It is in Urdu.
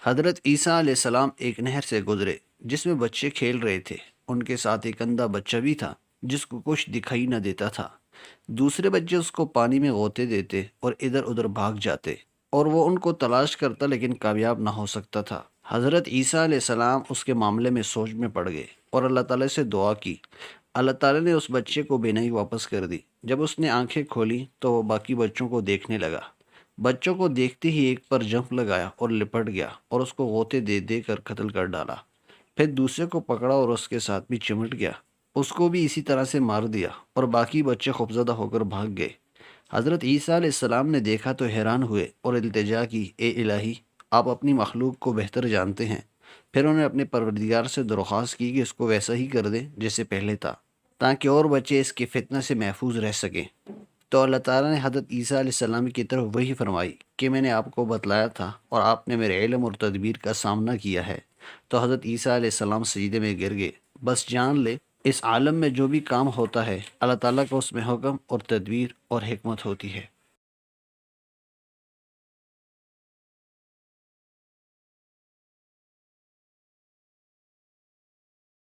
حضرت عیسیٰ علیہ السلام ایک نہر سے گزرے جس میں بچے کھیل رہے تھے۔ ان کے ساتھ ایک اندھا بچہ بھی تھا جس کو کچھ دکھائی نہ دیتا تھا۔ دوسرے بچے اس کو پانی میں غوطے دیتے اور ادھر ادھر بھاگ جاتے، اور وہ ان کو تلاش کرتا لیکن کامیاب نہ ہو سکتا تھا۔ حضرت عیسیٰ علیہ السلام اس کے معاملے میں سوچ میں پڑ گئے اور اللہ تعالیٰ سے دعا کی۔ اللہ تعالیٰ نے اس بچے کو بینائی واپس کر دی۔ جب اس نے آنکھیں کھولی تو وہ باقی بچوں کو دیکھنے لگا۔ بچوں کو دیکھتے ہی ایک پر جمپ لگایا اور لپٹ گیا اور اس کو غوطے دے دے کر قتل کر ڈالا۔ پھر دوسرے کو پکڑا اور اس کے ساتھ بھی چمٹ گیا، اس کو بھی اسی طرح سے مار دیا، اور باقی بچے خوفزدہ ہو کر بھاگ گئے۔ حضرت عیسیٰ علیہ السلام نے دیکھا تو حیران ہوئے اور التجا کی، اے الہی، آپ اپنی مخلوق کو بہتر جانتے ہیں۔ پھر انہوں نے اپنے پروردگار سے درخواست کی کہ اس کو ویسا ہی کر دے جیسے پہلے تھا، تاکہ اور بچے اس کے فتنہ سے محفوظ رہ سکیں۔ تو اللہ تعالیٰ نے حضرت عیسیٰ علیہ السلام کی طرف وہی فرمائی کہ میں نے آپ کو بتلایا تھا اور آپ نے میرے علم اور تدبیر کا سامنا کیا ہے۔ تو حضرت عیسیٰ علیہ السلام سجدے میں گر گئے۔ بس جان لے، اس عالم میں جو بھی کام ہوتا ہے اللہ تعالیٰ کا اس میں حکم اور تدبیر اور حکمت ہوتی ہے۔